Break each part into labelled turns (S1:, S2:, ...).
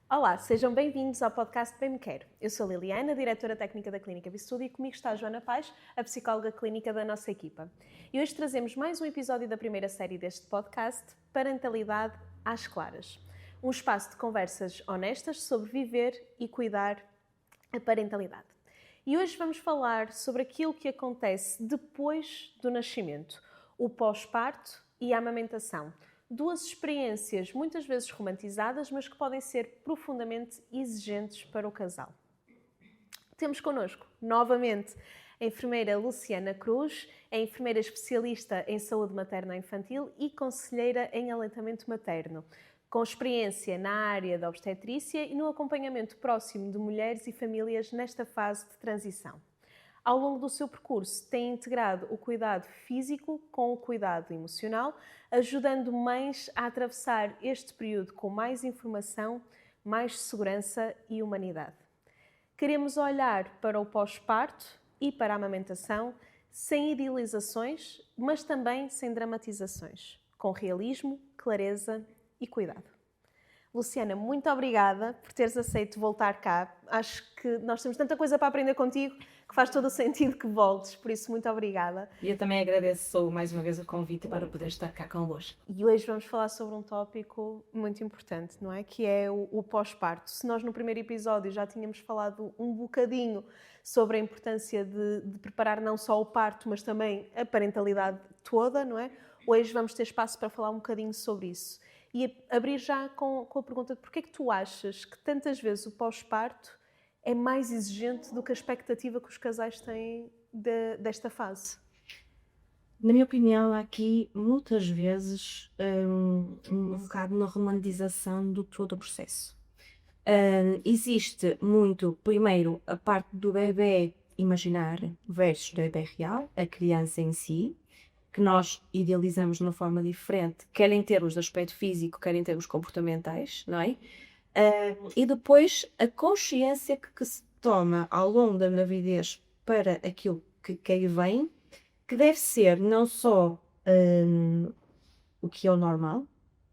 S1: Olá, sejam bem-vindos ao podcast Bem Me Quero. Eu sou a Liliana, diretora técnica da Clínica Bistudo, e comigo está a Joana Paes, a psicóloga clínica da nossa equipa. E hoje trazemos mais um episódio da primeira série deste podcast, Parentalidade às Claras. Um espaço de conversas honestas sobre viver e cuidar a parentalidade. E hoje vamos falar sobre aquilo que acontece depois do nascimento, o pós-parto e a amamentação. Duas experiências muitas vezes romantizadas, mas que podem ser profundamente exigentes para o casal. Temos connosco, novamente, a enfermeira Luciana Cruz, é enfermeira especialista em saúde materno-infantil e conselheira em aleitamento materno, com experiência na área da obstetrícia e no acompanhamento próximo de mulheres e famílias nesta fase de transição. Ao longo do seu percurso, tem integrado o cuidado físico com o cuidado emocional, ajudando mães a atravessar este período com mais informação, mais segurança e humanidade. Queremos olhar para o pós-parto e para a amamentação sem idealizações, mas também sem dramatizações, com realismo, clareza e cuidado. Luciana, muito obrigada por teres aceito voltar cá. Acho que nós temos tanta coisa para aprender contigo que faz todo o sentido que voltes, por isso muito obrigada.
S2: E eu também agradeço mais uma vez o convite para poder estar cá convosco.
S1: E hoje vamos falar sobre um tópico muito importante, não é? Que é o pós-parto. Se nós no primeiro episódio já tínhamos falado um bocadinho sobre a importância de preparar não só o parto, mas também a parentalidade toda, não é? Hoje vamos ter espaço para falar um bocadinho sobre isso. E abrir já com a pergunta de porquê é que tu achas que tantas vezes o pós-parto é mais exigente do que a expectativa que os casais têm desta fase?
S2: Na minha opinião, há aqui muitas vezes um bocado na romantização do todo o processo. Existe muito, primeiro, a parte do bebê imaginário versus o bebê real, a criança em si, que nós idealizamos de uma forma diferente, quer em termos de aspecto físico, quer em termos comportamentais, não é? E depois a consciência que se toma ao longo da gravidez para aquilo que aí vem, que deve ser não só o que é o normal,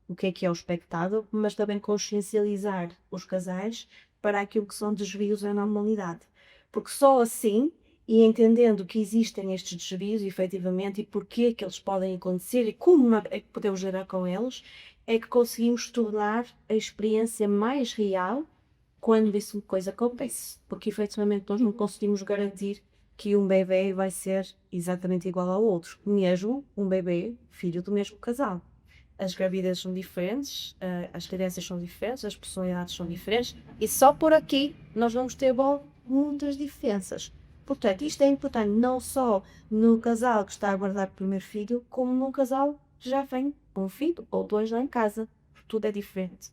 S2: o que é o expectável, mas também consciencializar os casais para aquilo que são desvios da normalidade. Porque só assim, e entendendo que existem estes desvios, efetivamente, e porquê que eles podem acontecer e como é que podemos gerar com eles, é que conseguimos tornar a experiência mais real quando isso coisa acontece. Porque, efetivamente, nós não conseguimos garantir que um bebê vai ser exatamente igual ao outro, mesmo um bebê filho do mesmo casal. As gravidezes são diferentes, as crianças são diferentes, as personalidades são diferentes, e só por aqui nós vamos ter muitas diferenças. Portanto, isto é importante não só no casal que está a guardar o primeiro filho, como num casal que já vem com um filho ou dois lá em casa. Tudo é diferente.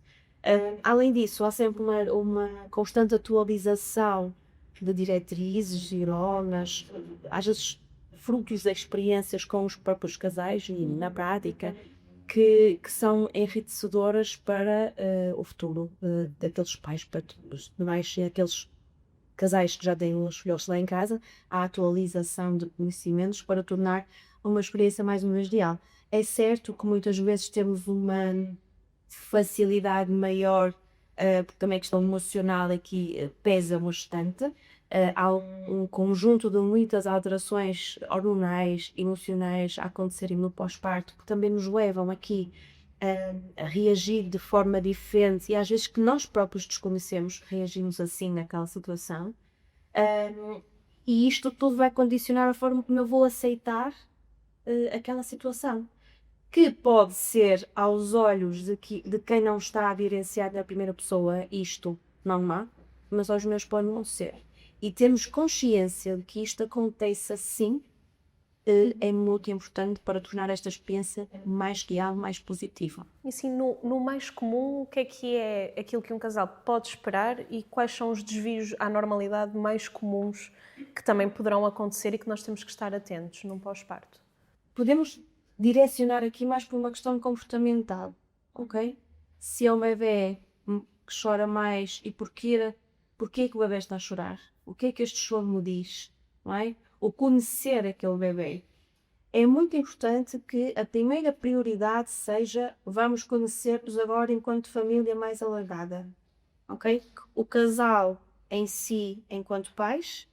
S2: Além disso, há sempre uma constante atualização de diretrizes e normas, às vezes frutos de experiências com os próprios casais e na prática, que são enriquecedoras para o futuro daqueles pais, para mais aqueles casais que já têm os filhos lá em casa, a atualização de conhecimentos para tornar uma experiência mais ou menos ideal. É certo que muitas vezes temos uma facilidade maior, porque também a questão emocional aqui pesa bastante. Há um conjunto de muitas alterações hormonais, emocionais a acontecerem no pós-parto que também nos levam aqui a reagir de forma diferente e às vezes que nós próprios desconhecemos, reagimos assim naquela situação. E isto tudo vai condicionar a forma como eu vou aceitar aquela situação, que pode ser aos olhos de quem não está a vivenciar na primeira pessoa isto normal, mas aos meus pode não ser. E termos consciência de que isto acontece assim é muito importante para tornar esta experiência mais real, mais positiva.
S1: E assim, no mais comum, o que é aquilo que um casal pode esperar e quais são os desvios à normalidade mais comuns que também poderão acontecer e que nós temos que estar atentos num pós-parto?
S2: Podemos direcionar aqui mais por uma questão comportamental, ok? Se é um bebê que chora mais e porquê que o bebê está a chorar? O que é que este choro me diz? Não é? O conhecer aquele bebê. É muito importante que a primeira prioridade seja vamos conhecer-nos agora enquanto família mais alargada. ok? O casal em si, enquanto pais,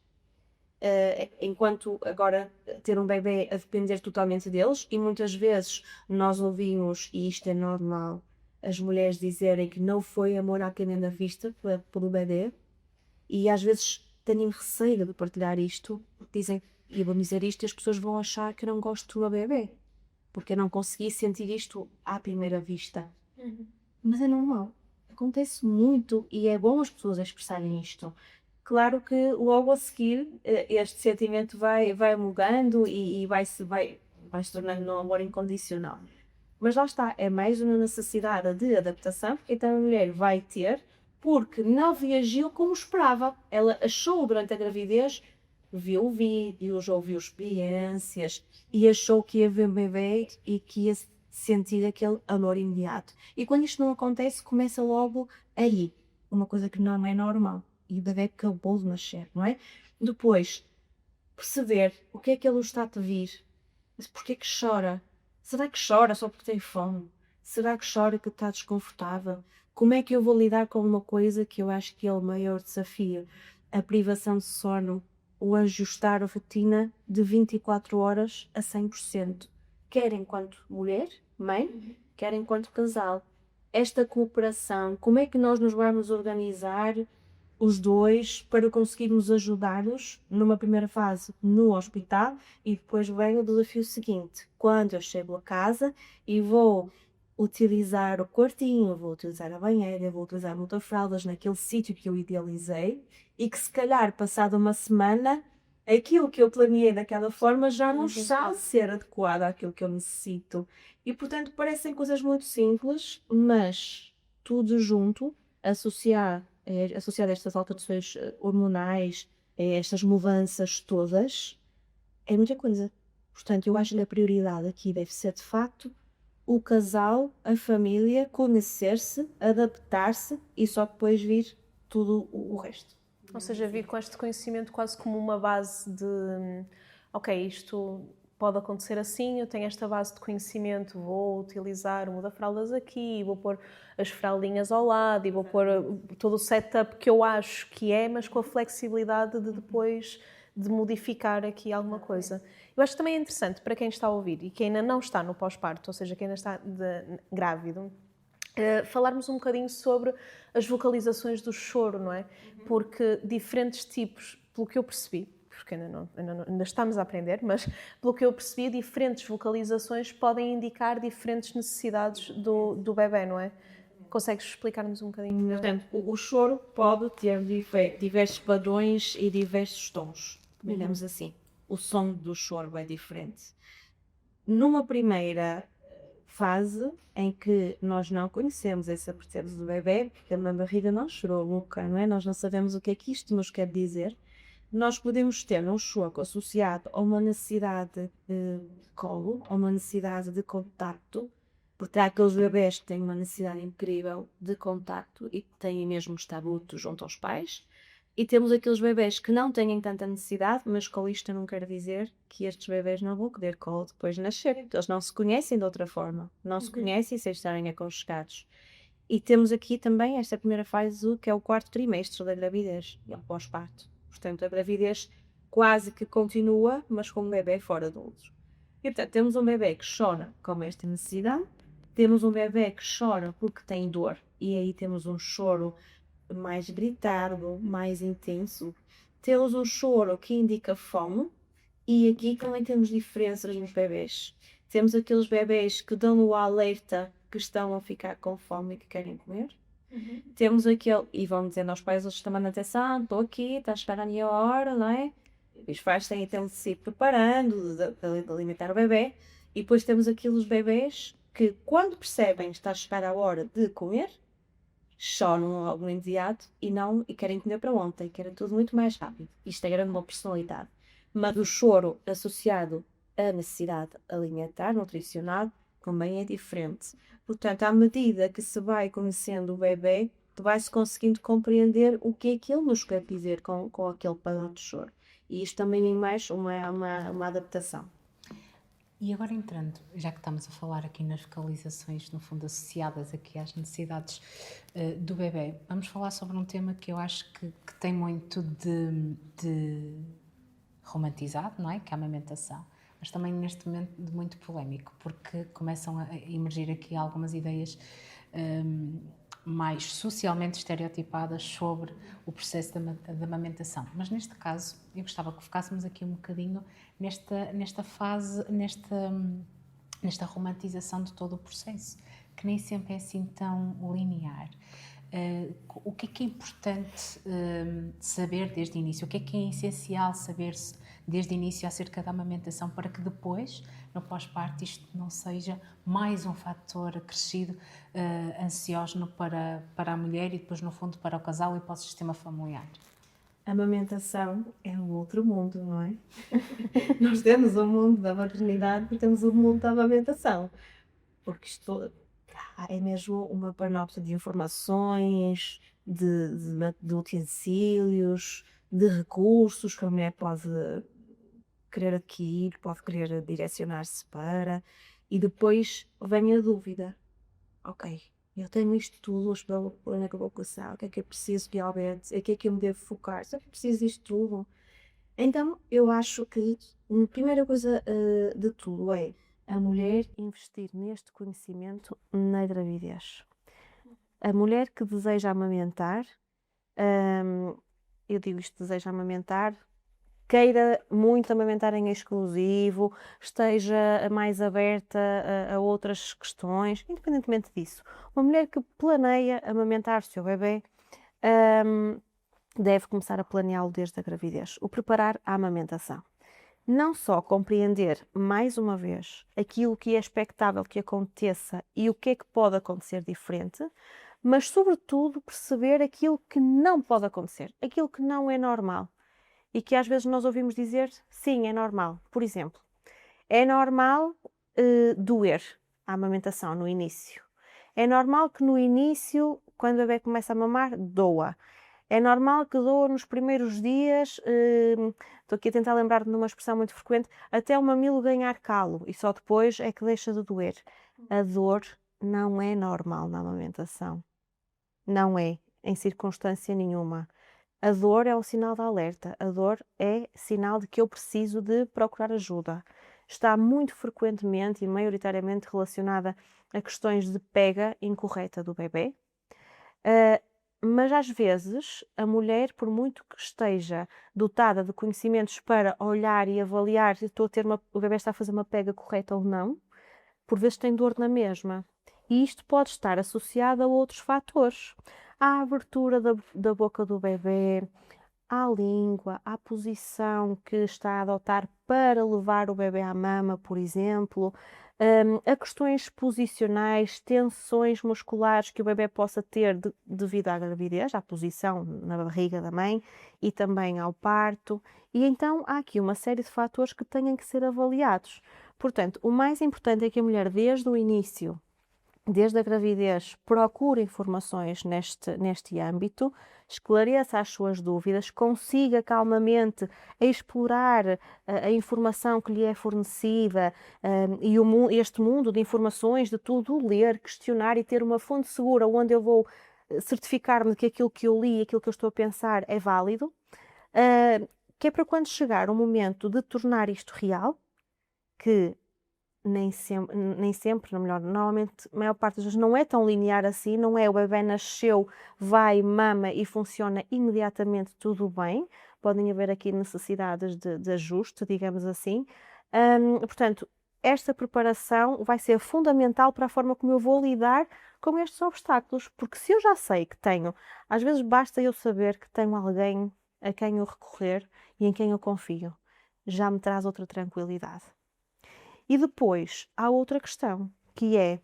S2: enquanto agora ter um bebê a depender totalmente deles, e muitas vezes nós ouvimos, e isto é normal, as mulheres dizerem que não foi amor à primeira vista pelo bebê, e às vezes tenho receio de partilhar isto, porque dizem, e eu vou dizer isto, e as pessoas vão achar que eu não gosto do meu bebê, porque eu não consegui sentir isto à primeira vista. Mas é normal, acontece muito e é bom as pessoas expressarem isto. Claro que logo a seguir este sentimento vai mudando e vai se tornando um amor incondicional. Mas lá está, é mais uma necessidade de adaptação que então a mulher vai ter porque não reagiu como esperava. Ela achou durante a gravidez, viu vídeos, ouviu experiências e achou que ia ver um bebê e que ia sentir aquele amor imediato. E quando isto não acontece, começa logo aí, uma coisa que não é normal. E o bebê acabou de nascer, não é? Depois, perceber o que é que ele está a te vir, porquê que chora. Será que chora só porque tem fome? Será que chora que está desconfortável? Como é que eu vou lidar com uma coisa que eu acho que é o maior desafio? A privação de sono, o ajustar a rotina de 24 horas a 100%. Quer enquanto mulher, mãe, quer enquanto casal. Esta cooperação, como é que nós nos vamos organizar os dois para conseguirmos ajudá-los numa primeira fase no hospital e depois vem o desafio seguinte, quando eu chego a casa e vou utilizar o quartinho, vou utilizar a banheira, vou utilizar multifraldas naquele sítio que eu idealizei e que se calhar passado uma semana aquilo que eu planeei daquela forma já não está a ser adequado àquilo que eu necessito e portanto parecem coisas muito simples, mas tudo junto, associar estas alterações hormonais, estas mudanças todas, é muita coisa. Portanto, eu acho que a prioridade aqui deve ser, de facto, o casal, a família, conhecer-se, adaptar-se e só depois vir tudo o resto.
S1: Ou seja, vir com este conhecimento quase como uma base de ok, isto pode acontecer assim, eu tenho esta base de conhecimento, vou utilizar o muda-fraldas aqui, vou pôr as fraldinhas ao lado e vou pôr todo o setup que eu acho que é, mas com a flexibilidade de depois de modificar aqui alguma coisa. Eu acho que também é interessante para quem está a ouvir e que ainda não está no pós-parto, ou seja, quem ainda está grávido, falarmos um bocadinho sobre as vocalizações do choro, não é? Porque diferentes tipos, pelo que eu percebi, porque ainda estamos a aprender, mas pelo que eu percebi, diferentes vocalizações podem indicar diferentes necessidades do bebê, não é? Consegues explicar-nos um bocadinho?
S2: Portanto, o choro pode ter diversos padrões e diversos tons, digamos assim. O som do choro é diferente. Numa primeira fase em que nós não conhecemos essa percepção do bebê, porque a barriga não chorou nunca, não é? Nós não sabemos o que é que isto nos quer dizer. Nós podemos ter um choque associado a uma necessidade de colo, a uma necessidade de contacto, porque há aqueles bebés que têm uma necessidade incrível de contacto e que têm mesmo de estar muito junto aos pais. E temos aqueles bebés que não têm tanta necessidade, mas com isto não quer dizer que estes bebés não vão querer colo depois de nascer. Eles não se conhecem de outra forma, não se conhecem sem estarem aconchegados. E temos aqui também esta primeira fase, que é o quarto trimestre da gravidez, e o pós-parto. Portanto, a gravidez quase que continua, mas com um bebê fora do útero. E, portanto, temos um bebê que chora com esta necessidade, temos um bebê que chora porque tem dor, e aí temos um choro mais gritado, mais intenso. Temos um choro que indica fome, e aqui também temos diferenças nos bebés. Temos aqueles bebés que dão o alerta que estão a ficar com fome e que querem comer. Temos aquele, e vão dizendo aos pais, eles estão mandando atenção, estou aqui, está a esperar a minha hora, não é? E os pais têm então de se ir preparando, de alimentar o bebê. E depois temos aqueles bebés que, quando percebem que está a chegar a hora de comer, choram logo no imediato e querem comer para ontem, querem tudo muito mais rápido. Isto é grande uma personalidade. Mas o choro associado à necessidade alimentar, nutricional, também é diferente. Portanto, à medida que se vai conhecendo o bebê, vai-se conseguindo compreender o que é que ele nos quer dizer com aquele padrão de choro. E isto também é mais uma adaptação.
S3: E agora entrando, já que estamos a falar aqui nas vocalizações, no fundo associadas aqui às necessidades do bebê, vamos falar sobre um tema que eu acho que tem muito de romantizado, não é? Que é a amamentação. Mas também neste momento de muito polémico, porque começam a emergir aqui algumas ideias mais socialmente estereotipadas sobre o processo da amamentação. Mas neste caso, eu gostava que focássemos aqui um bocadinho nesta fase, nesta romantização de todo o processo, que nem sempre é assim tão linear. O que é importante saber desde o início? O que é essencial saber-se desde o início acerca da amamentação para que depois, no pós-parto, isto não seja mais um fator acrescido ansiógeno para a mulher e depois, no fundo, para o casal e para o sistema familiar?
S2: A amamentação é um outro mundo, não é? Nós temos o mundo da maternidade e temos o mundo da amamentação. Porque isto é mesmo uma panóplia de informações, de utensílios, de recursos que a mulher pode querer adquirir, pode querer direcionar-se para, e depois vem a dúvida. Ok, eu tenho isto tudo, os onde é que eu vou começar? O que é que eu preciso realmente? Em que é que eu me devo focar? Será que eu preciso disto tudo? Então, eu acho que a primeira coisa de tudo é a mulher investir neste conhecimento na gravidez. A mulher que deseja amamentar, eu digo isto, deseja amamentar, queira muito amamentar em exclusivo, esteja mais aberta a outras questões, independentemente disso. Uma mulher que planeia amamentar o seu bebê, deve começar a planeá-lo desde a gravidez, o preparar à amamentação. Não só compreender, mais uma vez, aquilo que é expectável que aconteça e o que é que pode acontecer diferente, mas, sobretudo, perceber aquilo que não pode acontecer, aquilo que não é normal. E que às vezes nós ouvimos dizer, sim, é normal. Por exemplo, é normal doer a amamentação no início. É normal que no início, quando o bebê começa a mamar, doa. É normal que doa nos primeiros dias, estou aqui a tentar lembrar-me de uma expressão muito frequente, até o mamilo ganhar calo e só depois é que deixa de doer. A dor não é normal na amamentação. Não é, em circunstância nenhuma. A dor é um sinal de alerta, a dor é sinal de que eu preciso de procurar ajuda. Está muito frequentemente e maioritariamente relacionada a questões de pega incorreta do bebê. Mas às vezes a mulher, por muito que esteja dotada de conhecimentos para olhar e avaliar se o bebê está a fazer uma pega correta ou não, por vezes tem dor na mesma. E isto pode estar associado a outros fatores. À abertura da boca do bebê, à língua, à posição que está a adotar para levar o bebê à mama, por exemplo, a questões posicionais, tensões musculares que o bebê possa ter devido à gravidez, à posição na barriga da mãe e também ao parto. E então há aqui uma série de fatores que têm que ser avaliados. Portanto, o mais importante é que a mulher, desde o início, desde a gravidez, procure informações neste âmbito, esclareça as suas dúvidas, consiga calmamente explorar a informação que lhe é fornecida e este mundo de informações, de tudo ler, questionar e ter uma fonte segura onde eu vou certificar-me de que aquilo que eu li, aquilo que eu estou a pensar é válido, que é para quando chegar o momento de tornar isto real, que nem sempre, ou melhor, normalmente, a maior parte das vezes não é tão linear assim, não é o bebê nasceu, vai, mama e funciona imediatamente tudo bem, podem haver aqui necessidades de ajuste, digamos assim. Portanto, esta preparação vai ser fundamental para a forma como eu vou lidar com estes obstáculos, porque se eu já sei que tenho, às vezes basta eu saber que tenho alguém a quem eu recorrer e em quem eu confio, já me traz outra tranquilidade. E depois há outra questão, que é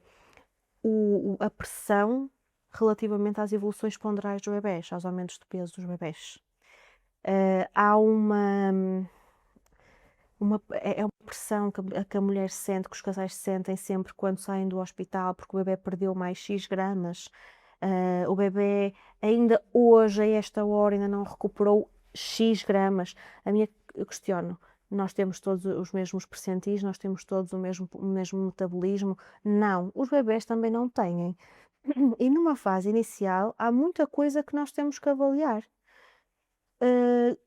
S2: a pressão relativamente às evoluções ponderais dos bebés, aos aumentos de peso dos bebés. Há uma pressão que a mulher sente, que os casais sentem sempre quando saem do hospital, porque o bebê perdeu mais X gramas. O bebê ainda hoje, a esta hora, ainda não recuperou X gramas. Eu questiono, nós temos todos os mesmos percentis, nós temos todos o mesmo metabolismo. Não, os bebés também não têm. E numa fase inicial há muita coisa que nós temos que avaliar.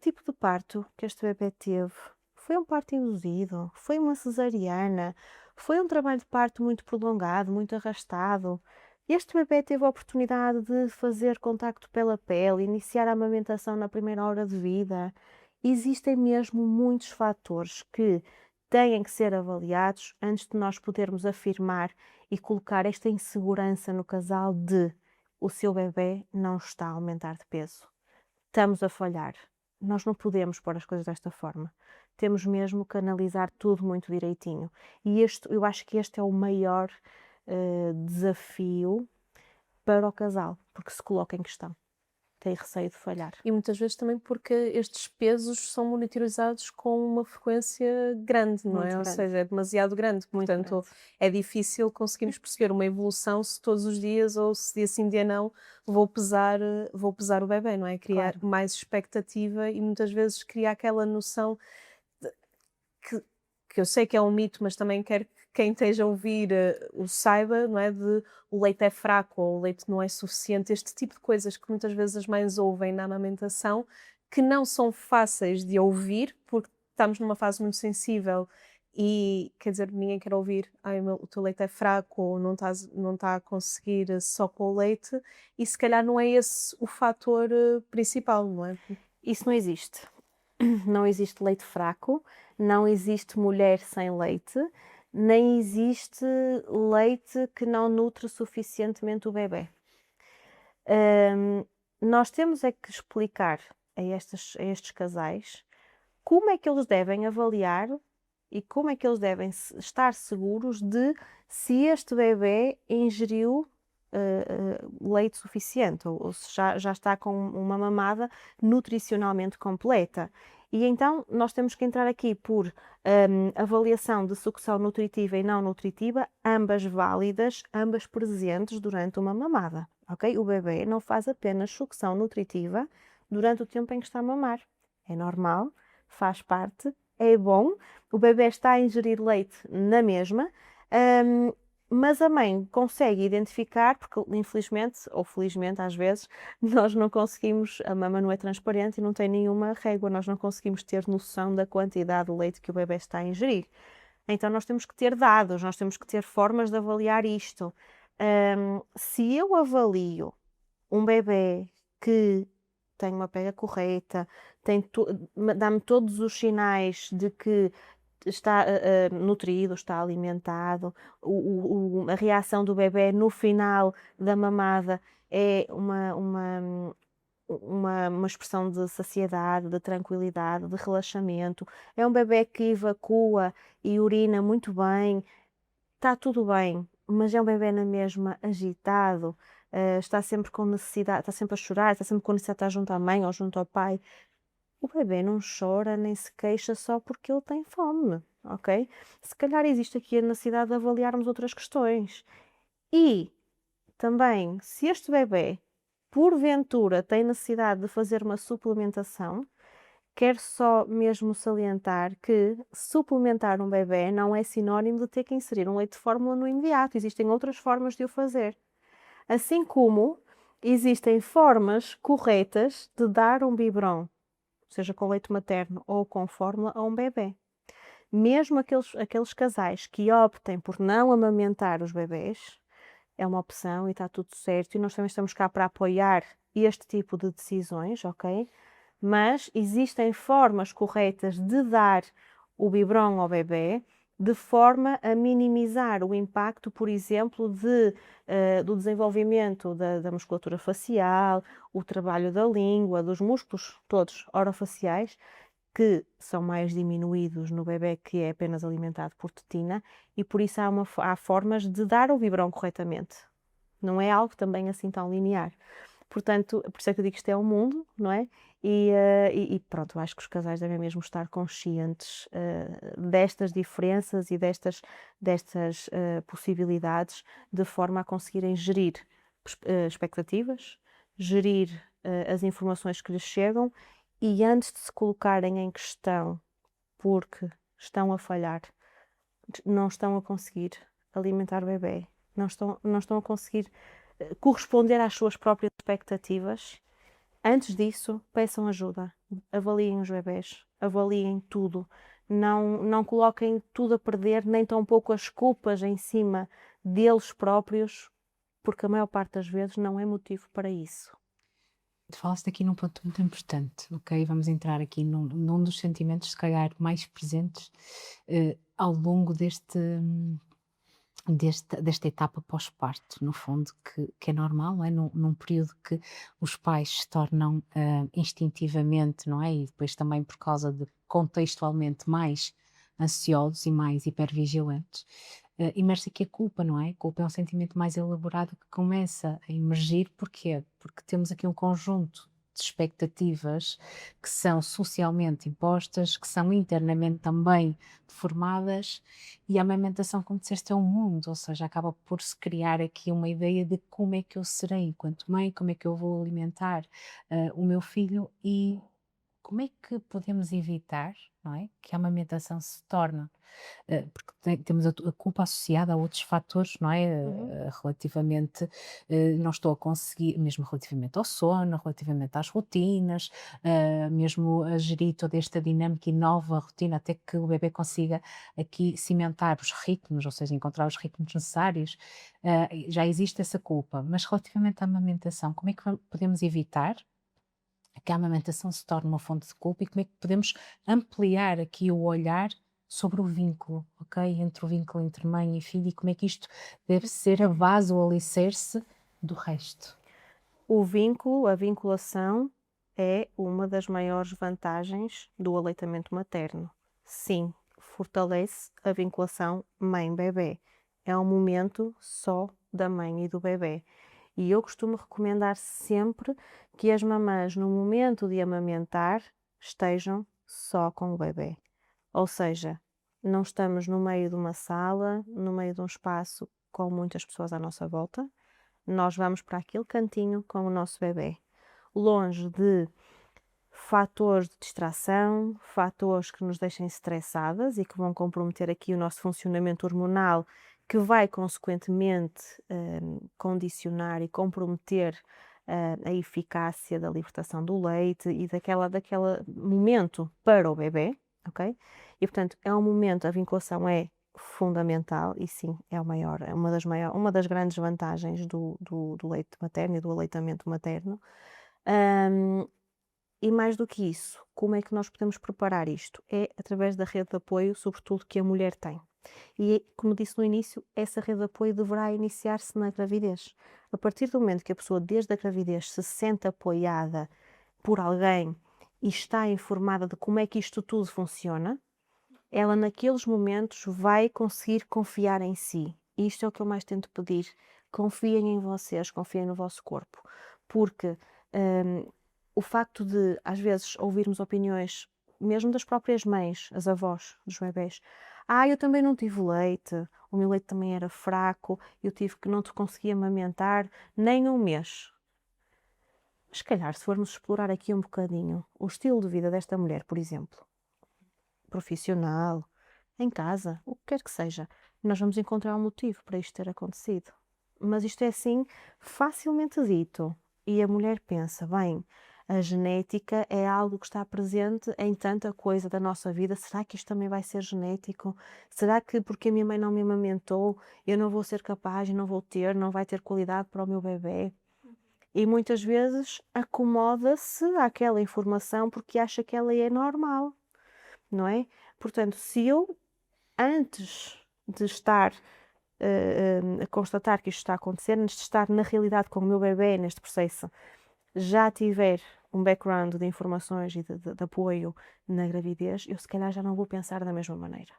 S2: Tipo de parto que este bebé teve, foi um parto induzido, foi uma cesariana, foi um trabalho de parto muito prolongado, muito arrastado. Este bebé teve a oportunidade de fazer contacto pela pele, iniciar a amamentação na primeira hora de vida. Existem mesmo muitos fatores que têm que ser avaliados antes de nós podermos afirmar e colocar esta insegurança no casal de o seu bebé não está a aumentar de peso. Estamos a falhar. Nós não podemos pôr as coisas desta forma. Temos mesmo que analisar tudo muito direitinho. E eu acho que este é o maior desafio para o casal, porque se coloca em questão. Tem receio de falhar.
S1: E muitas vezes também porque estes pesos são monitorizados com uma frequência grande, não
S2: Muito
S1: é? Ou
S2: grande.
S1: seja, é demasiado grande.
S2: Muito
S1: Portanto,
S2: grande.
S1: é difícil conseguirmos perceber uma evolução se todos os dias ou se dia sim, dia não, vou pesar o bebé, não é? Criar
S2: Claro.
S1: mais expectativa e muitas vezes criar aquela noção que eu sei que é um mito, mas também quero que quem esteja a ouvir o saiba, não é? De o leite é fraco ou o leite não é suficiente, este tipo de coisas que muitas vezes as mães ouvem na amamentação, que não são fáceis de ouvir, porque estamos numa fase muito sensível e, quer dizer, ninguém quer ouvir o teu leite é fraco ou não está a conseguir só com o leite, e se calhar não é esse o fator principal, não é?
S2: Isso não existe. Não existe leite fraco, não existe mulher sem leite, nem existe leite que não nutre suficientemente o bebé. Nós temos é que explicar a estes casais como é que eles devem avaliar e como é que eles devem estar seguros de se este bebé ingeriu leite suficiente ou se já está com uma mamada nutricionalmente completa. E então nós temos que entrar aqui por avaliação de sucção nutritiva e não nutritiva, ambas válidas, ambas presentes durante uma mamada, ok? O bebê não faz apenas sucção nutritiva durante o tempo em que está a mamar. É normal, faz parte, é bom, o bebê está a ingerir leite na mesma, mas a mãe consegue identificar, porque infelizmente, ou felizmente às vezes, nós não conseguimos, a mama não é transparente e não tem nenhuma régua, nós não conseguimos ter noção da quantidade de leite que o bebê está a ingerir. Então nós temos que ter dados, nós temos que ter formas de avaliar isto. Se eu avalio um bebê que tem uma pega correta, dá-me todos os sinais de que está nutrido, está alimentado, a reação do bebê no final da mamada é uma expressão de saciedade, de tranquilidade, de relaxamento. É um bebê que evacua e urina muito bem, está tudo bem, mas é um bebê na mesma agitado, está sempre com necessidade, está sempre a chorar, está sempre com necessidade de estar junto à mãe ou junto ao pai. O bebê não chora nem se queixa só porque ele tem fome, ok? Se calhar existe aqui a necessidade de avaliarmos outras questões. E também, se este bebê, porventura, tem necessidade de fazer uma suplementação, quero só mesmo salientar que suplementar um bebê não é sinónimo de ter que inserir um leite de fórmula no imediato. Existem outras formas de o fazer. Assim como existem formas corretas de dar um biberon, seja com leite materno ou com fórmula, a um bebê. Mesmo aqueles casais que optem por não amamentar os bebés, é uma opção e está tudo certo, e nós também estamos cá para apoiar este tipo de decisões, ok? Mas existem formas corretas de dar o biberon ao bebê de forma a minimizar o impacto, por exemplo, do desenvolvimento da musculatura facial, o trabalho da língua, dos músculos todos orofaciais, que são mais diminuídos no bebê que é apenas alimentado por tetina, e por isso há formas de dar o biberon corretamente. Não é algo também assim tão linear. Portanto, por isso é que eu digo que isto é um mundo, não é? E pronto, eu acho que os casais devem mesmo estar conscientes destas diferenças e destas possibilidades, de forma a conseguirem gerir expectativas, gerir as informações que lhes chegam, e antes de se colocarem em questão porque estão a falhar, não estão a conseguir alimentar o bebê, não estão a conseguir corresponder às suas próprias expectativas, antes disso, peçam ajuda, avaliem os bebés, avaliem tudo, não coloquem tudo a perder, nem tampouco as culpas em cima deles próprios, porque a maior parte das vezes não é motivo para isso.
S3: Tu falaste aqui num ponto muito importante, ok? Vamos entrar aqui num dos sentimentos, se calhar, mais presentes ao longo desta etapa pós-parto, no fundo, que é normal, não é? Num período que os pais se tornam instintivamente, não é? E depois também por causa de contextualmente mais ansiosos e mais hipervigilantes, emerge aqui a culpa, não é? A culpa é um sentimento mais elaborado que começa a emergir, porquê? Porque temos aqui um conjunto de expectativas que são socialmente impostas, que são internamente também formadas, e a amamentação, como disseste, é um mundo, ou seja, acaba por se criar aqui uma ideia de como é que eu serei enquanto mãe, como é que eu vou alimentar o meu filho e como é que podemos evitar, não é, que a amamentação se torne porque temos a culpa associada a outros fatores, não é? Relativamente, não estou a conseguir, mesmo relativamente ao sono, relativamente às rotinas, mesmo a gerir toda esta dinâmica e nova rotina, até que o bebê consiga aqui cimentar os ritmos, ou seja, encontrar os ritmos necessários, já existe essa culpa. Mas relativamente à amamentação, como é que podemos evitar que a amamentação se torne uma fonte de culpa e como é que podemos ampliar aqui o olhar sobre o vínculo, ok? Entre o vínculo entre mãe e filho e como é que isto deve ser a base ou alicerce do resto.
S2: O vínculo, a vinculação, é uma das maiores vantagens do aleitamento materno. Sim, fortalece a vinculação mãe-bebê. É um momento só da mãe e do bebê. E eu costumo recomendar sempre que as mamãs, no momento de amamentar, estejam só com o bebê. Ou seja, não estamos no meio de uma sala, no meio de um espaço com muitas pessoas à nossa volta. Nós vamos para aquele cantinho com o nosso bebê, longe de fatores de distração, fatores que nos deixem estressadas e que vão comprometer aqui o nosso funcionamento hormonal, que vai consequentemente condicionar e comprometer a eficácia da libertação do leite e daquele momento para o bebê, ok? E portanto é um momento, a vinculação é fundamental e sim, é uma das grandes vantagens do leite materno e do aleitamento materno. E mais do que isso, como é que nós podemos preparar isto? É através da rede de apoio, sobretudo que a mulher tem. E, como disse no início, essa rede de apoio deverá iniciar-se na gravidez. A partir do momento que a pessoa, desde a gravidez, se sente apoiada por alguém e está informada de como é que isto tudo funciona, ela naqueles momentos vai conseguir confiar em si. E isto é o que eu mais tento pedir. Confiem em vocês, confiem no vosso corpo. Porque o facto de, às vezes, ouvirmos opiniões, mesmo das próprias mães, as avós dos bebés, eu também não tive leite, o meu leite também era fraco, eu tive que não te conseguia amamentar nem um mês. Mas, se calhar, se formos explorar aqui um bocadinho o estilo de vida desta mulher, por exemplo, profissional, em casa, o que quer que seja, nós vamos encontrar um motivo para isto ter acontecido. Mas isto é assim facilmente dito. E a mulher pensa, bem, a genética é algo que está presente em tanta coisa da nossa vida. Será que isto também vai ser genético? Será que porque a minha mãe não me amamentou, eu não vou ser capaz, não vai ter qualidade para o meu bebê? E muitas vezes acomoda-se àquela informação porque acha que ela é normal, não é? Portanto, se eu, antes de estar a constatar que isto está a acontecer, antes de estar na realidade com o meu bebê neste processo, já tiver um background de informações e de apoio na gravidez, eu se calhar já não vou pensar da mesma maneira.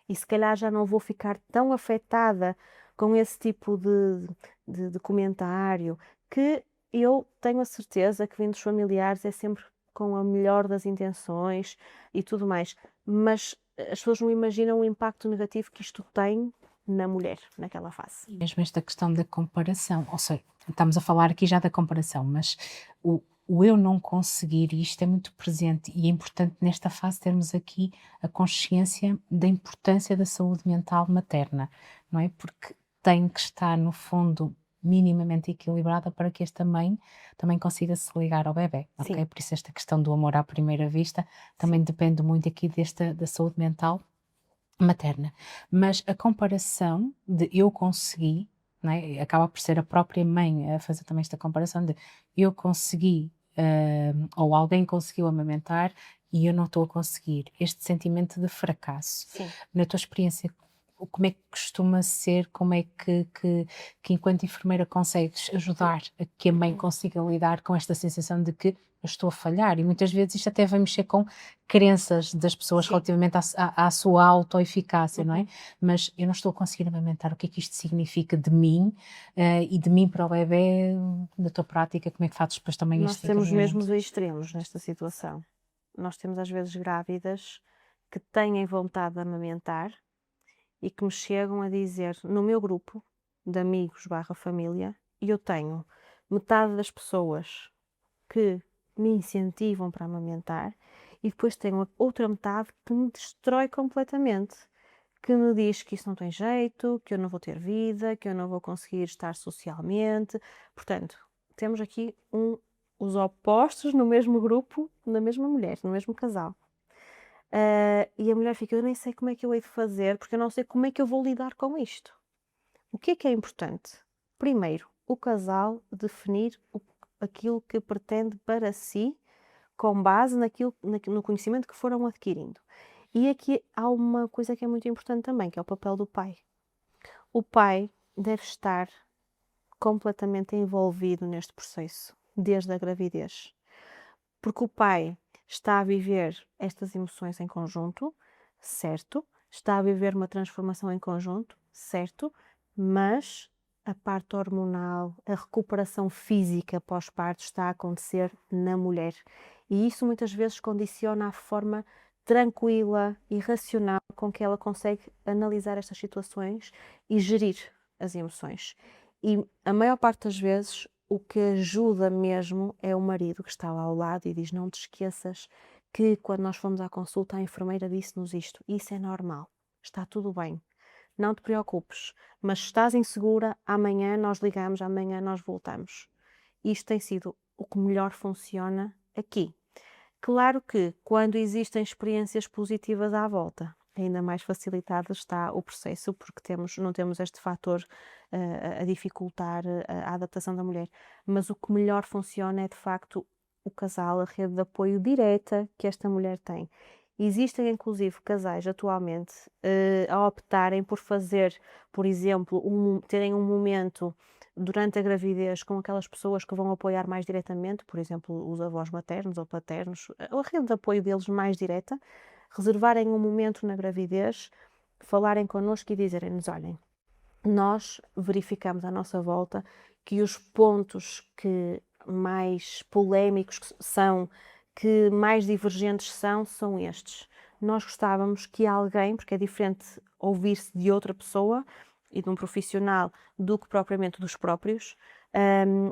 S2: E se calhar já não vou ficar tão afetada com esse tipo de comentário, que eu tenho a certeza que vindo dos familiares é sempre com a melhor das intenções e tudo mais, mas as pessoas não imaginam o impacto negativo que isto tem na mulher, naquela fase.
S3: Mesmo esta questão da comparação, ou seja, estamos a falar aqui já da comparação, mas o o eu não conseguir, e isto é muito presente e é importante nesta fase termos aqui a consciência da importância da saúde mental materna, não é? Porque tem que estar, no fundo, minimamente equilibrada para que esta mãe também consiga se ligar ao bebé, ok?
S1: Sim.
S3: Por isso esta questão do amor à primeira vista também depende muito aqui da saúde mental materna. Mas a comparação de eu consegui, não é? Acaba por ser a própria mãe a fazer também esta comparação de eu consegui, ou alguém conseguiu amamentar e eu não estou a conseguir. Este sentimento de fracasso.
S1: Sim.
S3: Na tua experiência, como é que costuma ser? Como é que enquanto enfermeira consegues ajudar a que a mãe consiga lidar com esta sensação de que eu estou a falhar? E muitas vezes isto até vai mexer com crenças das pessoas
S1: Sim.
S3: relativamente à sua autoeficácia, não é? Mas eu não estou a conseguir amamentar, o que é que isto significa de mim e de mim para o bebé, na tua prática, como é que fazes depois também
S2: Nós
S3: este
S2: temos
S3: encaminhamento?
S2: mesmo dois extremos nesta situação. Nós temos às vezes grávidas que têm vontade de amamentar e que me chegam a dizer no meu grupo de amigos barra família, e eu tenho metade das pessoas que me incentivam para amamentar e depois tenho a outra metade que me destrói completamente, que me diz que isso não tem jeito, que eu não vou ter vida, que eu não vou conseguir estar socialmente. Portanto, temos aqui os opostos no mesmo grupo, na mesma mulher, no mesmo casal. E a mulher fica, eu nem sei como é que eu hei de fazer, porque eu não sei como é que eu vou lidar com isto. O que é importante? Primeiro, o casal definir aquilo que pretende para si, com base no conhecimento que foram adquirindo. E aqui há uma coisa que é muito importante também, que é o papel do pai. O pai deve estar completamente envolvido neste processo, desde a gravidez. Porque o pai está a viver estas emoções em conjunto, certo? Está a viver uma transformação em conjunto, certo? Mas a parte hormonal, a recuperação física pós-parto está a acontecer na mulher. E isso muitas vezes condiciona a forma tranquila e racional com que ela consegue analisar estas situações e gerir as emoções. E a maior parte das vezes o que ajuda mesmo é o marido que está lá ao lado e diz: não te esqueças que quando nós fomos à consulta a enfermeira disse-nos isto. Isso é normal, está tudo bem, não te preocupes, mas se estás insegura, amanhã nós ligamos, amanhã nós voltamos. Isto tem sido o que melhor funciona aqui. Claro que quando existem experiências positivas à volta, ainda mais facilitado está o processo, porque não temos este fator a dificultar a adaptação da mulher. Mas o que melhor funciona é, de facto, o casal, a rede de apoio direta que esta mulher tem. Existem, inclusive, casais atualmente a optarem por fazer, por exemplo, terem um momento durante a gravidez com aquelas pessoas que vão apoiar mais diretamente, por exemplo, os avós maternos ou paternos, a rede de apoio deles mais direta, reservarem um momento na gravidez, falarem connosco e dizerem-nos: olhem, nós verificamos à nossa volta que os pontos que mais polémicos são, que mais divergentes são estes. Nós gostávamos que alguém, porque é diferente ouvir-se de outra pessoa e de um profissional do que propriamente dos próprios,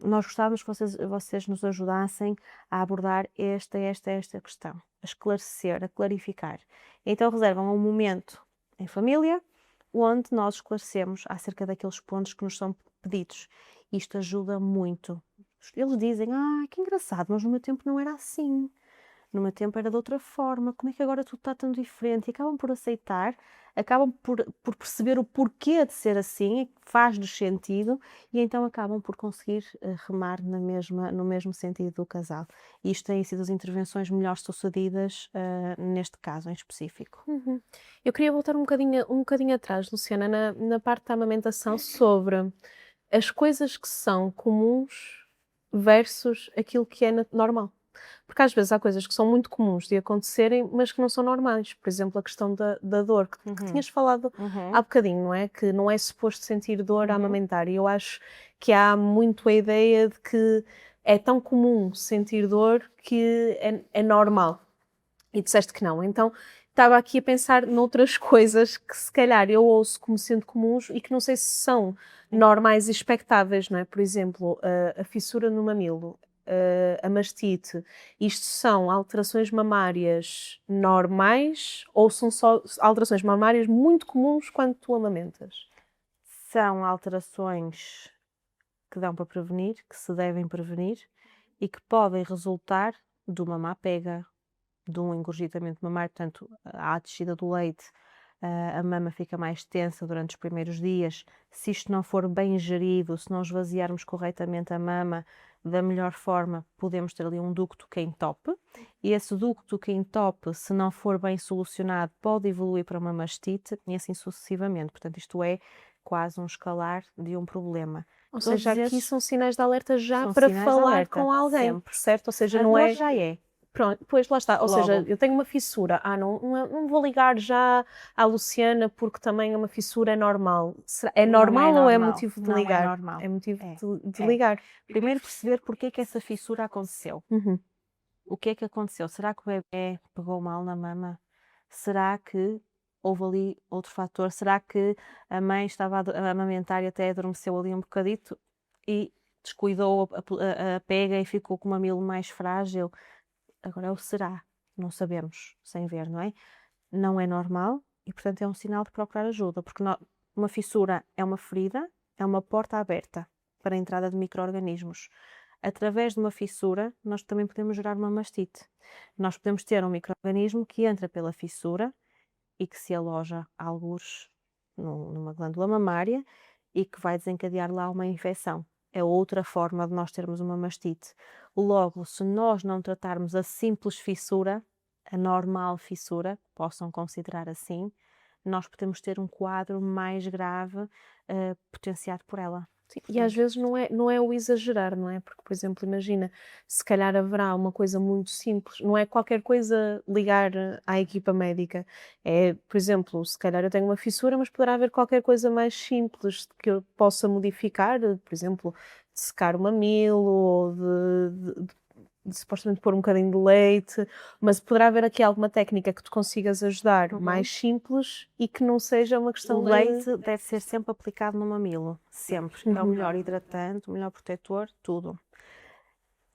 S2: nós gostávamos que vocês nos ajudassem a abordar esta questão, a esclarecer, a clarificar. Então reservam um momento em família, onde nós esclarecemos acerca daqueles pontos que nos são pedidos. Isto ajuda muito. Eles dizem: que engraçado, mas no meu tempo não era assim. No meu tempo era de outra forma. Como é que agora tudo está tão diferente? E acabam por aceitar, acabam por perceber o porquê de ser assim, faz-lhes sentido, e então acabam por conseguir remar no mesmo sentido do casal. E isto têm sido as intervenções melhor sucedidas neste caso em específico.
S1: Eu queria voltar um bocadinho atrás, Luciana, na parte da amamentação, sobre as coisas que são comuns versus aquilo que é normal. Porque às vezes há coisas que são muito comuns de acontecerem, mas que não são normais. Por exemplo, a questão da dor, que tinhas falado há bocadinho, não é? Que não é suposto sentir dor a amamentar. E eu acho que há muito a ideia de que é tão comum sentir dor que é normal. E disseste que não. Então, estava aqui a pensar noutras coisas que se calhar eu ouço como sendo comuns e que não sei se são normais e expectáveis, não é? Por exemplo, a fissura no mamilo. a mastite, isto são alterações mamárias normais ou são só alterações mamárias muito comuns quando tu amamentas?
S2: São alterações que dão para prevenir, que se devem prevenir e que podem resultar de uma má pega, de um engurgitamento mamário, portanto, à descida do leite, a mama fica mais tensa durante os primeiros dias. Se isto não for bem gerido, se não esvaziarmos corretamente a mama da melhor forma, podemos ter ali um ducto que entope, e esse ducto que entope, se não for bem solucionado, pode evoluir para uma mastite e assim sucessivamente. Portanto, isto é quase um escalar de um problema.
S1: Ou
S2: Todos
S1: seja, aqui
S2: esses
S1: são sinais de alerta já
S2: são
S1: para
S2: sinais de
S1: falar
S2: alerta,
S1: com alguém,
S2: sempre.
S1: certo? Ou seja,
S2: A
S1: não
S2: dor
S1: é...
S2: já é.
S1: Pronto, pois lá está. Ou seja,
S2: Logo.
S1: eu tenho uma fissura. Não vou ligar já à Luciana porque também é uma fissura normal. É
S2: Não é
S1: normal ou é
S2: normal.
S1: motivo de
S2: Não é
S1: ligar?
S2: normal.
S1: É motivo
S2: É.
S1: de
S2: É.
S1: ligar.
S2: Primeiro perceber porque é que essa fissura aconteceu.
S1: Uhum.
S2: O que é que aconteceu? Será que o bebê pegou mal na mama? Será que houve ali outro fator? Será que a mãe estava a amamentar e até adormeceu ali um bocadito e descuidou a pega e ficou com o mamilo mais frágil? Agora é o será. Não sabemos, sem ver, não é? Não é normal e, portanto, é um sinal de procurar ajuda, porque uma fissura é uma ferida, é uma porta aberta para a entrada de micro-organismos. Através de uma fissura, nós também podemos gerar uma mastite. Nós podemos ter um micro-organismo que entra pela fissura e que se aloja algures numa glândula mamária e que vai desencadear lá uma infecção. É outra forma de nós termos uma mastite. Logo, se nós não tratarmos a simples fissura, a normal fissura, possam considerar assim, nós podemos ter um quadro mais grave potenciado por ela.
S1: Sim, e às vezes não é o exagerar, não é? Porque, por exemplo, imagina, se calhar haverá uma coisa muito simples, não é qualquer coisa ligar à equipa médica. É, por exemplo, se calhar eu tenho uma fissura, mas poderá haver qualquer coisa mais simples que eu possa modificar, por exemplo, de secar o mamilo ou de supostamente pôr um bocadinho de leite, mas poderá haver aqui alguma técnica que tu consigas ajudar mais simples e que não seja uma questão
S2: O leite deve ser sempre aplicado no mamilo, sempre. É o melhor hidratante, o melhor protetor, tudo.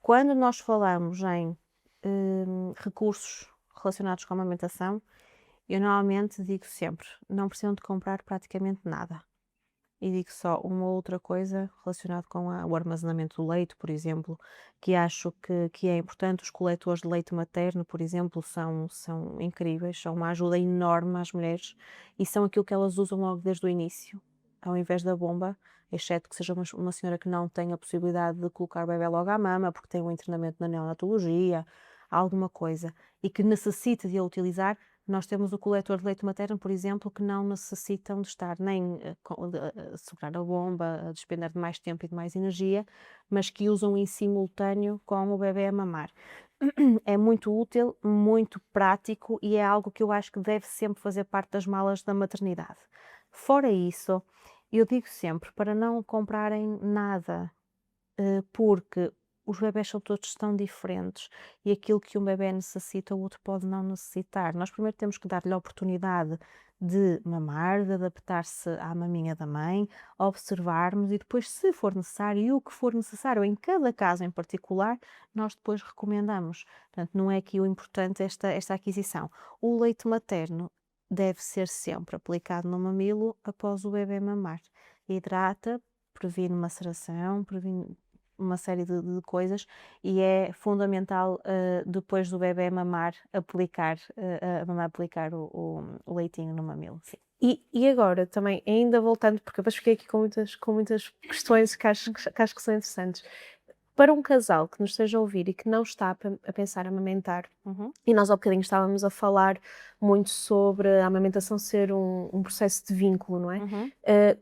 S2: Quando nós falamos em recursos relacionados com a amamentação, eu normalmente digo sempre, não precisam de comprar praticamente nada. E digo só uma outra coisa relacionada com o armazenamento do leite, por exemplo, que acho que é importante. Os coletores de leite materno, por exemplo, são incríveis, são uma ajuda enorme às mulheres e são aquilo que elas usam logo desde o início, ao invés da bomba, exceto que seja uma senhora que não tenha a possibilidade de colocar o bebê logo à mama, porque tem um internamento na neonatologia, alguma coisa, e que necessite de a utilizar. Nós temos o coletor de leite materno, por exemplo, que não necessitam de estar nem a segurar a bomba, a despender de mais tempo e de mais energia, mas que usam em simultâneo com o bebê a mamar. É muito útil, muito prático e é algo que eu acho que deve sempre fazer parte das malas da maternidade. Fora isso, eu digo sempre para não comprarem nada, porque os bebés são todos tão diferentes e aquilo que um bebé necessita, o outro pode não necessitar. Nós primeiro temos que dar-lhe a oportunidade de mamar, de adaptar-se à maminha da mãe, observarmos e depois, se for necessário e o que for necessário em cada caso em particular, nós depois recomendamos. Portanto, não é aqui o importante esta aquisição. O leite materno deve ser sempre aplicado no mamilo após o bebê mamar. Hidrata, previne maceração, previne uma série de coisas e é fundamental depois do bebê mamar aplicar, a mamãe aplicar o leitinho no mamilo. Sim.
S1: E agora também, ainda voltando, porque depois fiquei aqui com muitas questões que acho que são interessantes. Para um casal que nos esteja a ouvir e que não está a pensar em amamentar, e nós há bocadinho estávamos a falar muito sobre a amamentação ser um processo de vínculo, não é?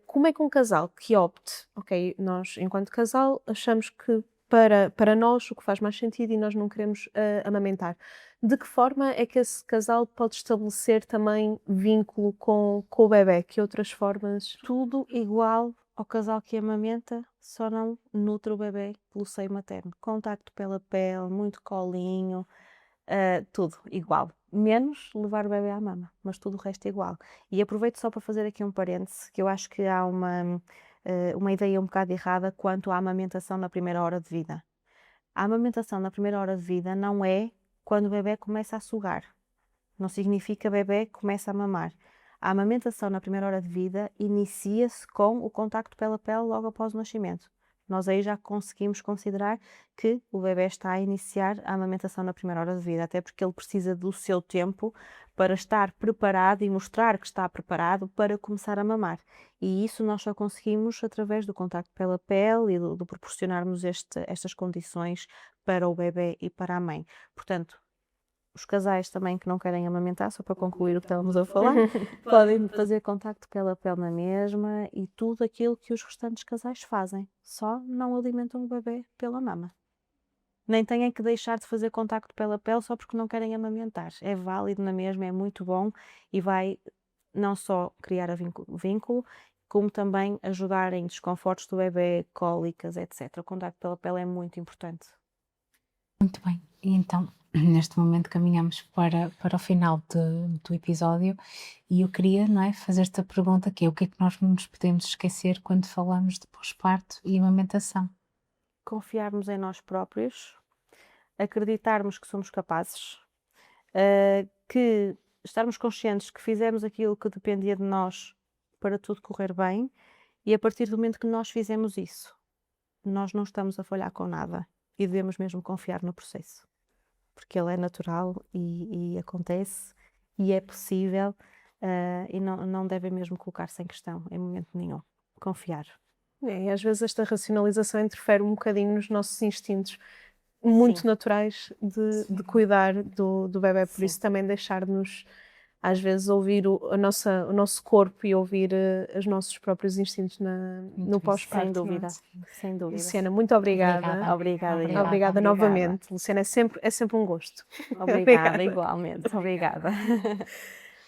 S1: Como é que um casal que opte, ok, nós enquanto casal achamos que para nós o que faz mais sentido e nós não queremos amamentar, de que forma é que esse casal pode estabelecer também vínculo com o bebé? Que outras formas?
S2: Tudo igual ao casal que amamenta, só não nutre o bebê pelo seio materno. Contacto pela pele, muito colinho, tudo igual. Menos levar o bebê à mama, mas tudo o resto é igual. E aproveito só para fazer aqui um parêntese, que eu acho que há uma ideia um bocado errada quanto à amamentação na primeira hora de vida. A amamentação na primeira hora de vida não é quando o bebê começa a sugar. Não significa bebê começa a mamar. A amamentação na primeira hora de vida inicia-se com o contacto pele a pele logo após o nascimento. Nós aí já conseguimos considerar que o bebê está a iniciar a amamentação na primeira hora de vida, até porque ele precisa do seu tempo para estar preparado e mostrar que está preparado para começar a mamar. E isso nós só conseguimos através do contacto pele a pele e do proporcionarmos estas condições para o bebê e para a mãe. Portanto, os casais também que não querem amamentar, só para concluir o que estávamos a falar, podem fazer contacto pele a pele na mesma e tudo aquilo que os restantes casais fazem. Só não alimentam o bebê pela mama. Nem têm que deixar de fazer contacto pele a pele só porque não querem amamentar. É válido na mesma, é muito bom e vai não só criar a vínculo, como também ajudar em desconfortos do bebê, cólicas, etc. O contacto pela pele é muito importante.
S3: Muito bem, e então neste momento caminhamos para o final do episódio e eu queria, não é, fazer-te a pergunta que é o que é que nós não nos podemos esquecer quando falamos de pós-parto e amamentação?
S2: Confiarmos em nós próprios, acreditarmos que somos capazes, que estarmos conscientes que fizemos aquilo que dependia de nós para tudo correr bem e a partir do momento que nós fizemos isso, nós não estamos a falhar com nada e devemos mesmo confiar no processo, porque ele é natural e acontece e é possível e não devem mesmo colocar-se em questão em momento nenhum. Confiar.
S1: E às vezes esta racionalização interfere um bocadinho nos nossos instintos muito
S2: Sim.
S1: naturais de cuidar do bebé, por
S2: Sim.
S1: isso também deixar-nos às vezes ouvir o nosso corpo e ouvir os nossos próprios instintos no pós-parto.
S2: Sem
S1: não é?
S2: dúvida, sem dúvida.
S1: Luciana, muito obrigada.
S2: Obrigada
S1: Novamente. Luciana, é sempre um gosto.
S2: Obrigada, igualmente. Obrigada.